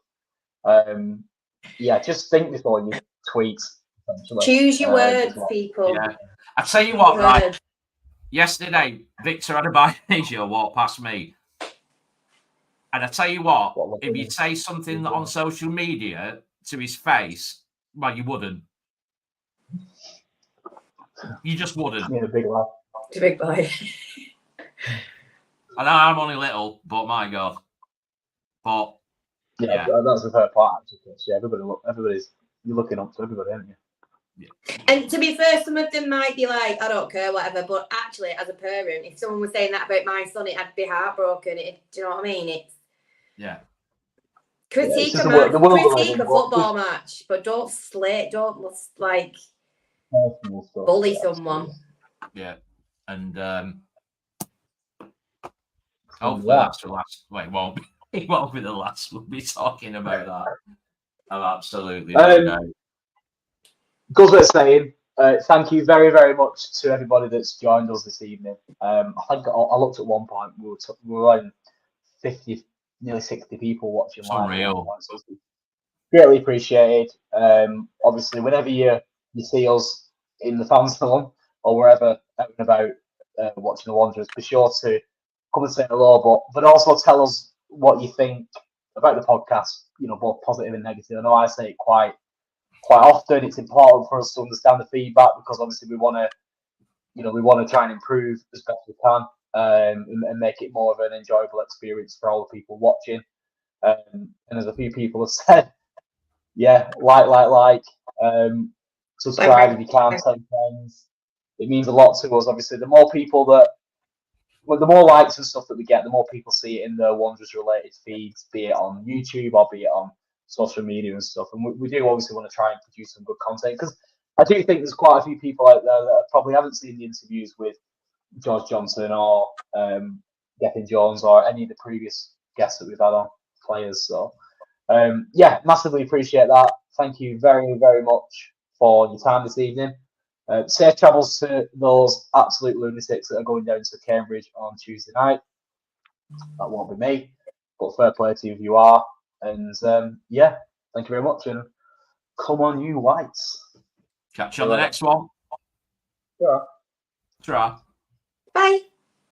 Just think before you tweet. Choose your words, people. Yeah. I tell you what, right? Yesterday, Victor Adebayo walked past me. And I tell you what, if you say something on social media to his face, well, you wouldn't. You just wouldn't. Yeah, big laugh. It's a big boy. I know I'm only little, but my God. But yeah. That's the fair part. Actually. Yeah, everybody's you're looking up to everybody, aren't you? Yeah. And to be fair, some of them might be like, I don't care, whatever. But actually, as a parent, if someone was saying that about my son, I'd be heartbroken. Do you know what I mean? Critique a football match, but don't bully someone. Yeah, and hopefully that's the last. Wait, it won't be the last. We'll be talking about that. I'm absolutely. Goes without saying, thank you very, very much to everybody that's joined us this evening. I think I looked at one point, we were on 50, nearly 60 people watching live. Unreal. So greatly appreciated. Obviously, whenever you see us in the Fanzone or wherever out and about watching the Wanderers, be sure to come and say hello, but also tell us what you think about the podcast, both positive and negative. I know I say it quite often. It's important for us to understand the feedback because obviously we want to try and improve as best we can, and make it more of an enjoyable experience for all the people watching. And as a few people have said, yeah, like, subscribe if you can, tell your friends. It means a lot to us. Obviously, the more likes and stuff that we get, the more people see it in the Wanderers related feeds, be it on YouTube or be it on social media and stuff. And we do obviously want to try and produce some good content because I do think there's quite a few people out there that probably haven't seen the interviews with George Johnson or Gethin Jones or any of the previous guests that we've had on, players. So, massively appreciate that. Thank you very, very much for your time this evening. Safe travels to those absolute lunatics that are going down to Cambridge on Tuesday night. That won't be me, but fair play to you if you are. And thank you very much. And come on, you Whites. Catch you on the next one. Yeah. Ta-ra. Bye.